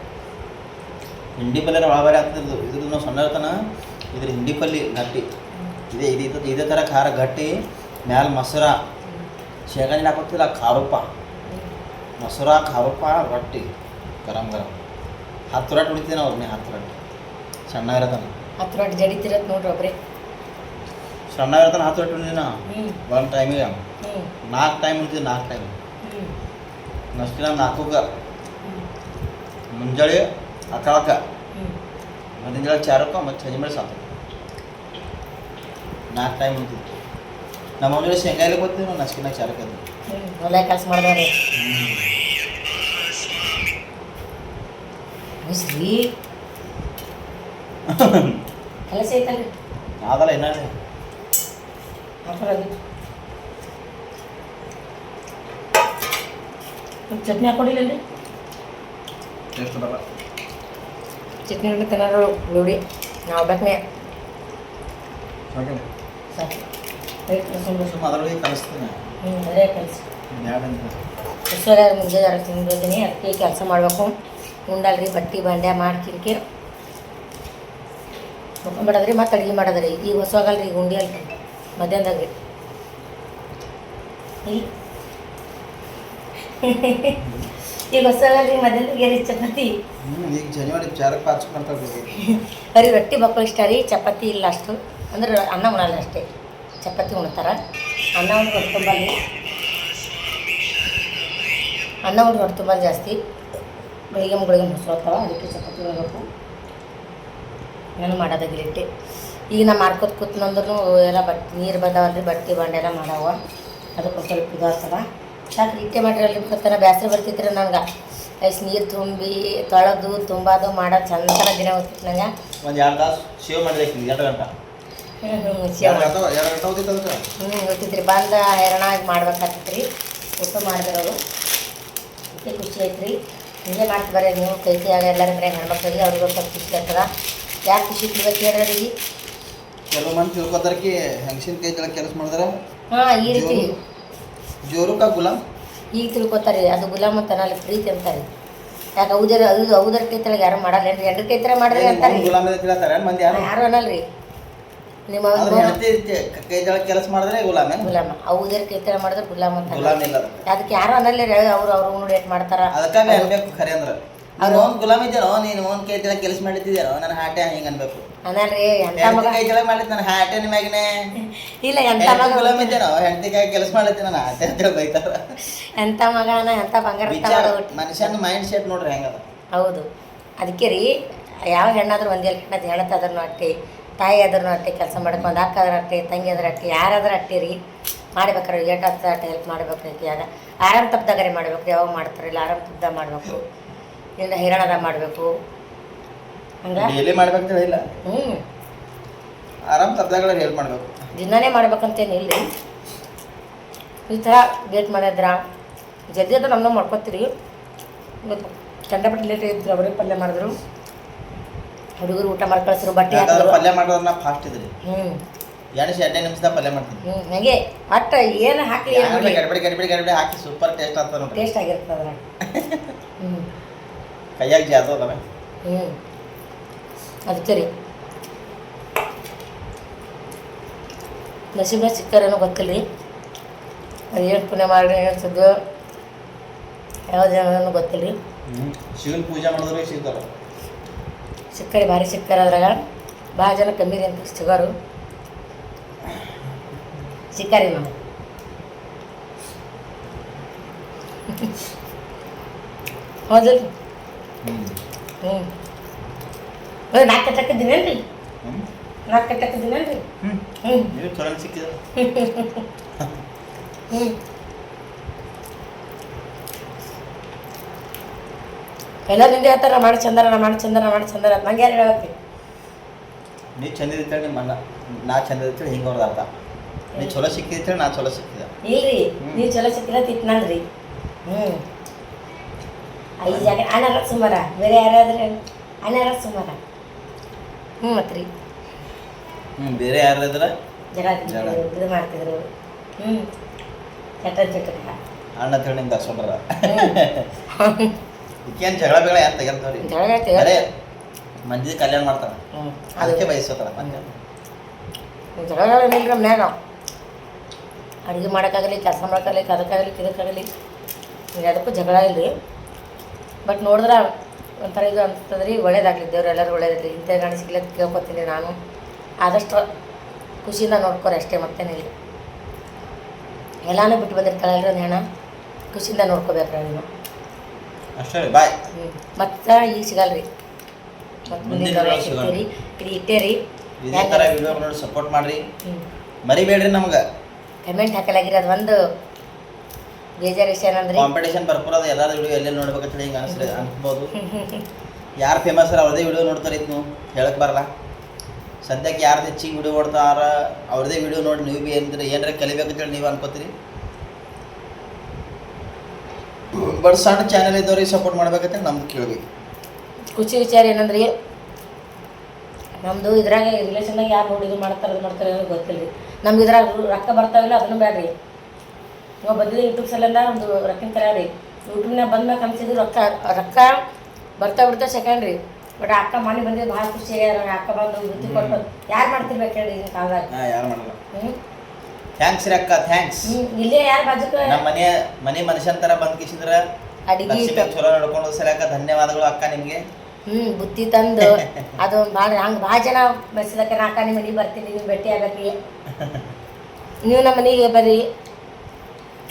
ಹಿಂಡಿ ಪಲ್ಯ ಭಾಳ ಬರೀ ಆಗ್ತದೆ ಇದ್ರದ್ದು ನಾವು ಸಣ್ಣ ಇರ್ತಾನ ಇದ್ರ ಹಿಂಡಿ ಪಲ್ಯ ಗಟ್ಟಿ ಇದೇ ಥರ ಖಾರ ಗಟ್ಟಿ ಮ್ಯಾಲ ಮೊಸರ ಶೇಂಗಾನಿ ಹಾಕೋತಿಲ್ಲ ಖಾರಪ್ಪ ಮೊಸರ ಖಾರಪ್ಪ ರೊಟ್ಟಿ ಗರಂ 10 ರೊಟ್ಟಿ ಹೊಡಿತೀವಿ ನಾವು ಒಬ್ಬನೇ 10 ರೊಟ್ಟಿ ಸಣ್ಣ ಇರತ್ತಾನ 10 ರೊಟ್ಟಿ ಜಡಿತಿರತ್ ನೋಡ್ರಿ ಒಬ್ರೆ ಸಣ್ಣ ಇರ್ತಾನೆ 10 ರೊಟ್ಟಿ ಹೊಡಿತೀವಿ ನಾವು ಒಂದು ಟೈಮಿಗೆ 4 ಟೈಮ್ ಹೊಡಿತೀವಿ 4 ಟೈಮ್ ನಷ್ಟಿನ 4ಕ್ಕೆ ಮುಂಜಾನೆ 11ಕ್ಕೆ ಮಧ್ಯಾಹ್ನ 4ಕ್ಕೆ ಮತ್ತು ಸಂಜೆ ಮೇಲೆ 7ಕ್ಕೆ 4 ಟೈಮ್ ಹೊಡಿತೀವಿ ನಮ್ಮ ಮುಂಜಾನೆ ಶೇಂಗಾ ಎಲ್ಲ ಗೊತ್ತೀವಿ ನಾವು ನಸ್ಕಿನಾಗ 4ಕ್ಕೆ ಹೊಲ ಕೆಲಸ ಮಾಡಿದವ್ರಿ ಮಿಸ್ರಿ ಕೆಲಸ ಐತಲ್ರಿ ಅದಲ್ಲ ಇನ್ನ ಹಾಕೋದು ಚಟ್ನಿ ಹಾಕೊಂಡಿಲ್ಲರಿ ಟೇಸ್ಟ್ ಬರಲ್ಲ ಚಟ್ನಿ ನೋಡಿ ತಿನ್ನೋರು ನೋಡಿ ನಾವು ಬೇಕನೆ ಓಕೆ ಸಾಕು ಅದರೊಳಗೆ ಕಲಿಸ್ತೀನಿ ಅದೇ ಕೆಲಸ ಹೊಸದಾಗ ಮುಂಜಾನೆ ತಿಂದಿದ್ದೀನಿ ಅದಕ್ಕೆ ಕೆಲಸ ಮಾಡಬೇಕು ಉಂಡಲ್ರಿ ಬಟ್ಟೆ ಬಂಡೆ ಮಾಡಿ ಕಿರಿಕಿ ಮುಖಂಬಿಡದ್ರಿ ಮತ್ತು ಅಡುಗೆ ಮಾಡೋದ್ರಿ ಈಗ ಹೊಸವಾಗಲ್ರಿ ಈಗ ಉಂಡಿ ಅಲ್ರಿ ಮಧ್ಯಾಹ್ನದಾಗ ರೀ ಈಗ ಹೊಸವಾಗಲ್ರಿ ಮಧ್ಯಾಹ್ನದಾಗ ರೀ ಚಪಾತಿ ಈಗ ಜನಿವಾರ ಚಾರಕ್ಕೆ ಹಚ್ಕೊಂತಾರೆ ಬರೀ ರೊಟ್ಟಿ ಮಕ್ಕಳು ಇಷ್ಟ ರೀ ಚಪಾತಿ ಇಲ್ಲ ಅಷ್ಟು ಅಂದ್ರೆ ಅನ್ನ ಉಣಲ್ಲ ಅಷ್ಟೇ ಚಪಾತಿ ಉಣ್ತಾರ ಅನ್ನ ಉಂಡು ಹೊಟ್ಟೆ ತುಂಬಲ್ಲಿ ಅನ್ನ ಉಂಡು ಹೊಟ್ಟೆ ತುಂಬಲ್ಲಿ ಜಾಸ್ತಿ ಬೆಳಿಗ್ಗೆ ಮೊಸರು ಅದಕ್ಕೆ ಚಪಾತಿ ಉಣ್ಬೇಕು ನಾನು ಮಾಡೋದಾಗಿಲಿಟ್ಟೆ ಈಗ ನಾ ಮಾಡ್ಕೊತ ಕೂತ್ನಂದ್ರೂ ಎಲ್ಲ ನೀರು ಬಂದಾವಲ್ರಿ ಬಟ್ಟೆ ಬಂಡೆ ಎಲ್ಲ ಮಾಡವ ಅದಕ್ಕೊಂದು ಸ್ವಲ್ಪ ಇದು ಆಗ್ತದ ಯಾಕೆ ಇಟ್ಟೆ ಮಾಡಿರಲ್ರಿ ಗೊತ್ತಾನ ಬೇಸರ ಬರ್ತಿದ್ರೆ ನಂಗೆ ಐಸ್ ನೀರು ತುಂಬಿ ತೊಳೆದು ತುಂಬೋದು ಮಾಡೋದು ಚಂದನ ದಿನ ಹೋಗ್ತಿತ್ತು ನಂಗೆ ಒಂದು 2 ತಾಸು ಸೇವ್ ಮಾಡಿದೆ 2 ಗಂಟೆ ಗೊತ್ತಿದ್ರಿ ಬಂದು ಹೈರಾಣಾಗಿ ಮಾಡ್ಬೇಕಾಗ್ತೈತ್ರಿ ಊಟ ಮಾಡಿದಿರೋದು ಅದಕ್ಕೆ ಖುಷಿ ಐತ್ರಿ ಹಿಂಗೆ ಮಾಡ್ತಿ ಬರ್ರಿ ನೀವು ಕೈತಿಯಾಗ ಎಲ್ಲರ ಮನೆ ಹೆಣ್ಮಕ್ಳಿಗೆ ಅವ್ರಿಗೂ ಸ್ವಲ್ಪ ಖುಷಿ ಆಗ್ತದ ಯಾಕೆ ಖುಷಿ ಇಟ್ಬೇಕು ಹೇಳ್ರಿ ಕೆಲವು ಮಂದಿ ತಿಳ್ಕೊತಾರಕಿ ಹೆಂಗಸಿನ ಕೈ ಕೆಳಗೆ ಕೆಲಸ ಮಾಡಿದ್ರೆ ಹಾಂ ಈ ರೀತಿ ಜೋರುಕ ಗುಲಾಮ್ ಈಗ ತಿಳ್ಕೊತಾರೆ ಅದು ಗುಲಾಮ್ ಅಂತನಲ್ಲಿ ಪ್ರೀತಿ ಅಂತಾರೆ ಯಾಕೆ ಔದರ ಕೈ ತೆಳಗೆ ಯಾರು ಮಾಡಲ್ಲ ಏನ್ರಿ ಎಂಡ್ರ ಕೈ ತರ ಮಾಡ್ರಿ ಅಂತಾರೆ ಗುಲಾಮ್ ತಿಳ್ತಾರೆ ಮಂದಿ ಯಾರು ಅನ್ನಲ್ರಿ ನಿಮ್ಮ ಕೈ ಕೆಳಗೆ ಕೆಲಸ ಮಾಡಿದ್ರೆ ಗುಲಾಮ್ ಗುಲಾಮ ಔದರ ಕೈ ತರ ಮಾಡಿದ್ರೆ ಗುಲಾಮ್ ಅಂತ ಗುಲಾಮ್ ಇಲ್ಲ ಅದಕ್ಕೆ ಯಾರು ಅನ್ನಲ್ಲ ಅವ್ರು ನೋಡಿ ಏಟ್ ಮಾಡ್ತಾರ ಅದಕ್ಕಾಗ ಅನ್ಬೇಕು ಖರೆ ಅಂದ್ರೆ ಅವ್ರು ಒಂದು ಗುಲಾಮ್ ಇದ್ದೇನೋ ನೀನು ಒಂದು ಕೈ ಕೆಳಗೆ ಕೆಲಸ ಮಾಡಿದ್ದೀರೋ ನನ್ನ ಹಾಟೆ ಹಿಂಗೆ ಅನ್ಬೇಕು ಅನ್ನಲ್ರಿ ಎಂತ ಮಗ ಕೈ ಕೆಳಗೆ ಮಾಡಿದ್ ನನ್ನ ಹಾಟೆ ನಿಮ್ಯಾಗನೆ ಇಲ್ಲ ಎಂತ ಮಗ ಗುಲಾಮ್ ಇದ್ದೇನೋ ಹೆಂಡತಿ ಕೈ ಕೆಲಸ ಮಾಡಿದ್ದೆ ನಾನು ಹಾಟೆ ಅಂತ ಬೈತಾರ ಎಂತ ಮಗನ ಎಂತ ಬಂಗಾರ ಮನುಷ್ಯನ ಮೈಂಡ್ ಸೆಟ್ ನೋಡ್ರಿ ಹೆಂಗದ ಹೌದು ಅದಕ್ಕೆ ರೀ ಯಾವ ಹೆಣ್ಣಾದ್ರೂ ಒಂದೇ ಹೆಣ್ಣದು ಹೆಣ್ಣತ್ತಾದ್ರೂ ಅಟ್ಟೆ ತಾಯಿ ಆದ್ರೂ ಅಟ್ಟೆ ಕೆಲಸ ಮಾಡಬೇಕು ಒಂದು ಅಕ್ಕ ಆದ್ರೆ ಅಟ್ಟೆ ತಂಗಿ ಆದ್ರೆ ಅಟ್ಟೆ ಯಾರಾದ್ರೂ ಅಟ್ಟೆ ರೀ ಮಾಡ್ಬೇಕಾರೆ ಏಟ್ ಆಗ್ತದೆ ಅಟ್ಟೆ ಹೆಲ್ಪ್ ಮಾಡ್ಬೇಕು ರೀ ಆಗ ಆರಾಮ್ ತಪ್ಪದಾಗರೆ ಮಾಡ್ಬೇಕು ಯಾವಾಗ ಮಾಡ್ತಾರೆ ಇಲ್ಲ ಆರಾಮ್ ತಪ್ಪದಾಗ ಮಾಡಬೇಕು ಇಲ್ಲ ಹೈರಾಣದಾಗ ಮಾಡಬೇಕು ಹಂಗೆ ಡೈಲಿ ಮಾಡ್ಬೇಕು ಇಲ್ಲ ಆರಾಮ್ ತಪ್ಪದಾಗ ಹೆಲ್ಪ್ ಮಾಡಬೇಕು ದಿನಾನೇ ಮಾಡ್ಬೇಕಂತೇನು ಇಲ್ಲ ಈ ಥರ ಲೇಟ್ ಮಾಡಿದ್ರ ಜಲ್ದಿ ಅದು ನಮ್ಮನ್ನ ಮಾಡ್ಕೊತೀರಿ ಇವತ್ತು ಕಂಡಪಟ್ಟು ಲೇಟ್ ಇದ್ರು ಅವರೇ ಪಲ್ಯ ಮಾಡಿದ್ರು ಹುಡುಗರು ಊಟ ಮಾಡಿ ಕಳಿಸಿದ್ರು ಬಟ್ಟೆ ಹಾಕಿದ್ರು ಪಲ್ಯ ಮಾಡೋದು ನಾ ಫಾಸ್ಟ್ ಇದ್ರಿ 2 ನಿಮಿಷದಾಗ ಪಲ್ಯ ಮಾಡ್ತೀನಿ ಹಾಗೆ ಒಟ್ಟು ಏನು ಹಾಕಿ ಗಡಿಬಿಡಿ ಹಾಕಿ ಸೂಪರ್ ಟೇಸ್ಟ್ ಆಗ್ತದೆ ನೋಡಿ ಟೇಸ್ಟ್ ಆಗಿರ್ತದ ಕೈಯಾಗ ಜಾದು ಅದಲ್ಲ ಅದಕ್ಕೆ ರೀ ನಸೀಬ ಸಿಕ್ಕಾರೇನೋ ಗೊತ್ತಿಲ್ಲ ರೀ ಅದು ಏನು ಪುಣ್ಯ ಮಾಡ್ರಿ ಹೇಳ್ತಿದ್ದು ಯಾವ್ದು ಏನೋ ಗೊತ್ತಿಲ್ಲ ರೀ ಶಿವನ ಪೂಜೆ ಮಾಡಿದ್ರೆ ಸಿಗ್ತಾರ ಸಿಕ್ಕರಿ ಭಾರಿ ಸಿಕ್ಕಾರ ಅದ್ರಾಗ ಭಾಳ ಜನ ಕಮ್ಮಿ ರೀ ಅಂತ ಸಿಗೋರು ಸಿಕ್ಕಾರಿ ನಾವು ಹೌದಲ್ರಿ ಹ್ಞೂ 4 ಕಟ್ಟಕ್ಕಿದ್ದೀನೇನ್ರಿ 4 ಕಟ್ಟಕ್ಕಿದ್ದೀನೇನ್ರಿ ನೀವು ಚಲೋ ಸಿಕ್ಕಿದ ಎಲ್ಲ ನಿಂದೆ ಹೇಳ್ತಾರ ಮಾಡಿ ಚಂದರ ನಂಗೆ ಯಾರು ಹೇಳ್ಬೇಕು ನೀ ಚಂದಿರ್ತೇಳಿ ನಿಮ್ಮ ಅಣ್ಣ ನಾ ಚಂದಿರ್ತೇಳಿ ಹಿಂಗೆ ಅವ್ರದ್ದು ಅರ್ಥ ನೀ ಚಲೋ ಸಿಕ್ಕಿರ್ತೇಳಿ ನಾ ಚಲೋ ಸಿಕ್ಕಿದ ಇಲ್ರಿ ನೀವು ಚಲೋ ಸಿಕ್ಕಿಲ್ಲ ತಿಟ್ನಲ್ರಿ 5 ಜಾಗ ಅನಾರ ಸುಮಾರ ಬೇರೆ ಯಾರಾದ್ರೆ ಅನಾರ ಸುಮಾರ ಮತ್ತೆ ರೀ ಬೇರೆ ಯಾರಾದ್ರೆ ಜಗಳ ಇದು ಮಾಡ್ತಿದ್ರು ಚಟ ಅಣ್ಣ ತಿಳಿ ನಿಮ್ಗೆ ಅಷ್ಟೊಂಡ್ರ ಈಕೇನು ಜಗಳ ಬೇಡ ಯಾರು ತೆಗೆಲ್ತವ್ರಿ ಜಗಳ ಮಂದಿ ಕಲ್ಯಾಣ ಮಾಡ್ತಾರ ಅದಕ್ಕೆ ಬಯಸ್ತಾರ ಮಂದಿ ಜಗಳ ಏನಿಲ್ಲ ಮನ್ಯಾಗ ಅಡುಗೆ ಮಾಡೋಕ್ಕಾಗಲಿ ಕೆಲಸ ಮಾಡೋಕ್ಕಾಗಲಿ ಅದಕ್ಕಾಗಲಿ ಇದಕ್ಕಾಗಲಿ ಅದಕ್ಕೂ ಜಗಳ ಇಲ್ಲರಿ ಬಟ್ ನೋಡಿದ್ರೆ ಒಂಥರ ಇದು ಅನ್ಸ್ತದ್ರಿ ಒಳ್ಳೇದಾಗಲಿ ದೇವ್ರು ಎಲ್ಲರೂ ಒಳ್ಳೇದಾಗಲಿ ಇಂಥ ಗಂಡ ಸಿಗ್ಲಕ್ಕೆ ಕೇಳ್ಕೊತೀನಿ ನಾನು ಆದಷ್ಟು ಖುಷಿಯಿಂದ ನೋಡ್ಕೊರಿ ಅಷ್ಟೇ ಮತ್ತೇನಿಲ್ಲ ಎಲ್ಲಾನು ಬಿಟ್ಟು ಬಂದಿರ್ತಾಳಲ್ರಿ ಒಂದು ಹೆಣ ಖುಷಿಯಿಂದ ನೋಡ್ಕೋಬೇಕ್ರಿ ನೀವು ಅಷ್ಟೇ ಬಾಯ್ ಮತ್ತೆ ಈಗ ಸಿಗಲ್ರಿ ಮತ್ತೆ ಮುಂದಿನ ಸಿಗ್ತೀರಿ ಇದು ಇಟ್ಟೇರಿ ಇದೇ ಥರ ವಿಡಿಯೋ ನೋಡಿ ಸಪೋರ್ಟ್ ಮಾಡಿರಿ ಮರಿಬೇಡ್ರಿ ನಮ್ಗೆ ಕಮೆಂಟ್ ಹಾಕಲಾಗಿರಿ ಅದು ಒಂದು ಬೇಜಾರು ವಿಷಯ ಏನಂದ್ರೆ ಕಾಂಪಿಟೇಷನ್ ಭರ್ಪೂರ ಅದ. ಎಲ್ಲಾರ ವಿಡಿಯೋ ಎಲ್ಲೆಲ್ಲಿ ನೋಡ್ಬೇಕಂತ ಹೇಳಿ ಹಿಂಗೆ ಅನ್ಸ್ಬೋದು. ಯಾರು ಫೇಮಸ್ ಅರ ಅವ್ರದೇ ವಿಡಿಯೋ ನೋಡ್ತಾರೆ. ಇದು ನೀವು ಹೇಳಕ್ ಬರಲ್ಲ. ಸದ್ಯಕ್ಕೆ ಯಾರ್ದು ಹೆಚ್ಚಿಗೆ ವಿಡಿಯೋ ಓಡ್ತಾರ ಅವ್ರದೇ ವಿಡಿಯೋ ನೋಡಿ ನೀವು ಭೀ ಏನಾರ ಕಲಿಬೇಕಂತೇಳಿ ನೀವು ಅನ್ಕೋತೀರಿ. ಬಟ್ ಸಣ್ಣ ಚಾನಲ್ ಇದ್ದವ್ರಿಗೆ ಸಪೋರ್ಟ್ ಮಾಡ್ಬೇಕಂತೇಳಿ ನಮ್ದು ಕೇಳಬೇಕು. ಖುಷಿ ವಿಚಾರ ಏನಂದ್ರೆ ನಮ್ಮದು ಇದ್ರಾಗ ರಿಲೇಷನ್ದಾಗ ಯಾರು ನೋಡಿ ಇದು ಮಾಡ್ತಾರೆ ಅನ್ನೋದು ಗೊತ್ತಿಲ್ಲ ರೀ. ನಮ್ಗೆ ಇದ್ರಾಗ ರೊಕ್ಕ ಬರ್ತಾವಿಲ್ಲ ಅದನ್ನು ಬೇಡ್ರಿ. ಇವಾಗ ಬದಲಿ ಯೂಟ್ಯೂಬ್ ಸಲಿಂದ ಒಂದು ರೊಕ್ಕಿನ ಕರ ರೀ. ಯೂಟ್ಯೂಬ್ನಾಗ ಬಂದ್ಮ್ಯಾಗ ಅನ್ಸಿದ್ರು ರೊಕ್ಕ ಬರ್ತಾ ಬಿಡ್ತಾ ಸೆಕೆಂಡ್ ರೀ. ಬಟ್ ಅಕ್ಕ ಮನೆ ಬಂದಿದ್ದು ಭಾಳ ಖುಷಿ ಆಗ್ಯಾರ. ಅಕ್ಕ ಬಂದು ಬುದ್ಧಿ ಕೊಟ್ಟು ಯಾರು ಮಾಡ್ತಿರ್ಬೇಕು ಹೇಳಿ ಈಗಿನ ಕಾಲದಾಗ. ಯಾರು ಮಾಡಲ್ಲ. ಥ್ಯಾಂಕ್ಸ್ ರೀ ಅಕ್ಕ, ಥ್ಯಾಂಕ್ಸ್. ಇಲ್ಲೇ ಯಾರು ಬಾಜುಕ ನಮ್ಮ ಮನೆ ಮನುಷ್ಯನ ಥರ ಬಂದು ಕಿಸಿದ್ರ ಅಡಿಗೆ ಚಲೋ ನೋಡ್ಕೊಂಡು ಸಲಕ ಧನ್ಯವಾದಗಳು ಅಕ್ಕ ನಿಮಗೆ. ಬುತ್ತಿ ತಂದು ಅದು ಭಾಳ ಹಂಗೆ ಭಾಳ ಜನ ಮೆಸ್ಸದಕ್ಕೆ ಅಕ್ಕ ನಿಮ್ಮ ಮನೆಗೆ ಬರ್ತೀನಿ, ನೀವು ಭೇಟಿ ಆಗಕ್ಕೆ, ನೀವು ನಮ್ಮ ಮನೆಗೆ ಬರ್ರಿ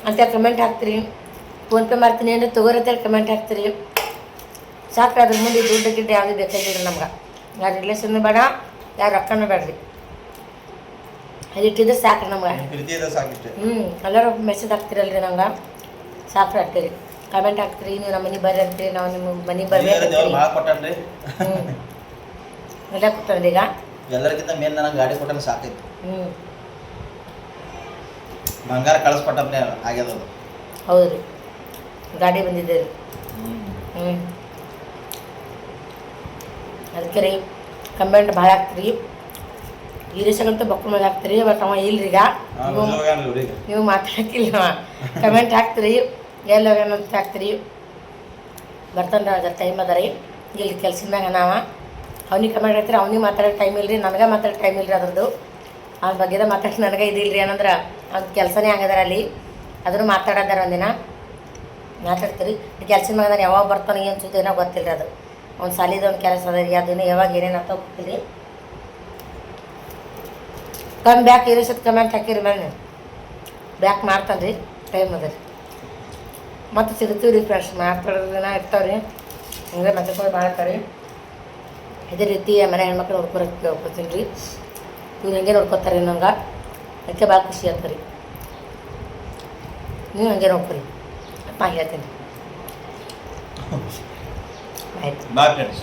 ಅಂತ ಕಮೆಂಟ್ ಹಾಕ್ತೀರಿ. ಫೋನ್ಪೇ ಮಾಡ್ತೀನಿ ಅಂದರೆ ತೊಗೋರತ್ತೇಳಿ ಕಮೆಂಟ್ ಹಾಕ್ತೀರಿ. ಸಾಕು. ಅದ್ರ ಮುಂದೆ ದುಡ್ಡು ಗಿಡ್ಡು ಯಾವುದು ಬೇಕಾಗಿಲ್ಲ ನಮ್ಗೆ. ಯಾರು ರಿಲೇಷನ್ ಬೇಡ, ಯಾರು ರೊಕ್ಕನೂ ಬೇಡ್ರಿ. ಅದಿಟ್ಟಿದ್ರೆ ಸಾಕು ನಮ್ಗೆ. ಎಲ್ಲರೂ ಮೆಸೇಜ್ ಹಾಕ್ತಿರಲ್ರಿ ನಂಗೆ, ಸಾಕು ಹಾಕ್ತೀರಿ, ಕಮೆಂಟ್ ಹಾಕ್ತೀರಿ. ನೀವು ನಮ್ಮ ಮನೆಗೆ ಬರ್ರಿ ಅಂತೀರಿ, ನಾವು ನಿಮ್ಮ ಮನೆಗೆ ಬರ್ಬೇಕು. ಎಲ್ಲ ಕೊಟ್ಟನ್ರಿ ಈಗ. ಎಲ್ಲರಿಗಿಂತ ಮೇನ್ ನನಗೆ ಗಾಡಿ ಕೊಟ್ಟರೆ ಸಾಕೈತಿ. ಬಂಗಾರ ಕಳಿಸ್ಕೊಟ್ಟಂದ್ರೆ ಆಗ್ಯದ. ಹೌದು ರೀ, ಗಾಡಿ ಬಂದಿದೆ ರೀ. ಅದಕ್ಕೆ ರೀ ಕಮೆಂಟ್ ಭಾಳ ಹಾಕ್ತೀರಿ. ಈ ರೀಸಂತೂ ಬಕ್ಕಳ ಮೇಲೆ ಹಾಕ್ತೀರಿ. ಬಟ್ ಅವ ಇಲ್ರಿ ಈಗ, ನೀವು ಮಾತಾಡಕ್ಕಿಲ್ಲ. ಕಮೆಂಟ್ ಹಾಕ್ತೀರಿ, ಎಲ್ಲ ಅಂತ ಹಾಕ್ತೀರಿ. ಬರ್ತಾನೆ ಅದ್ರ ಟೈಮ್ ಅದ ರೀ. ಇಲ್ಲಿ ಕೆಲ್ಸದ ಮ್ಯಾಗ ನಾವು ಅವ್ನಿಗೆ ಕಮೆಂಟ್ ಹಾಕ್ತೀರಿ. ಅವ್ನಿಗೆ ಮಾತಾಡೋಕೆ ಟೈಮ್ ಇಲ್ರಿ, ನನಗೆ ಮಾತಾಡೋಕೆ ಟೈಮ್ ಇಲ್ರಿ. ಅದ್ರದ್ದು ಅದ್ರ ಬಗ್ಗೆ ಮಾತಾಡಿ ನನಗೆ ಇದಿಲ್ಲ ರೀ. ಏನಂದ್ರೆ ಅದು ಕೆಲಸನೇ ಆಗದಾರ ಅಲ್ಲಿ, ಅದನ್ನು ಮಾತಾಡೋದಾರ ಒಂದಿನ ಮಾತಾಡ್ತೀರಿ. ಕೆಲ್ಸದ ಮ್ಯಾಗ ನಾನು ಯಾವಾಗ ಬರ್ತಾನೆ ಏನು ಸುದ್ದಿ ಏನೋ ಗೊತ್ತಿಲ್ಲ ರೀ. ಅದು ಒಂದು ಸಾಲಿದ ಒಂದು ಕೆಲಸ ಅದ ರೀ. ಅದನ್ನು ಯಾವಾಗ ಏನೇನು ಅಂತ ಹೋಗ್ತೀರಿ. ಬ್ಯಾಕ್ ಇರಿಸೋದು ಕಮೆಂಟ್ ಹಾಕಿರಿ ಮೇಲೆ ಬ್ಯಾಕ್ ಮಾಡ್ತಾನೆ ರೀ. ಟೈಮ್ ಅದ ರೀ. ಮತ್ತು ಸಿಗ್ತೀವಿ ರೀ ಫ್ರೆಂಡ್ಸ್. ಮಾತಾಡೋದು ದಿನ ಇರ್ತಾವೆ ರೀ. ಹಂಗೆ ಮಾತಾಡ್ಕೊಂಡು ಮಾಡ್ತಾರೆ. ಇದೇ ರೀತಿ ಮನೆ ಹೆಣ್ಮಕ್ಳು ನೋಡ್ಕೊಳಕ್ಕೆ ಹೋಗ್ತೀನಿ ರೀ. ಇವ್ರು ಹಂಗೆ ನೋಡ್ಕೊತಾರೆ ನಂಗೆ, ಅದಕ್ಕೆ ಭಾಳ ಖುಷಿ ಆಗ್ತಾರೆ ರೀ. ನೀವು ಹಂಗೆ ನೋಡ್ಕೊರಿ ಅಂತ ಹೇಳ್ತೀನಿ. ಆಯ್ತು, ಬಾಯ್ ಫ್ರೆಂಡ್ಸ್.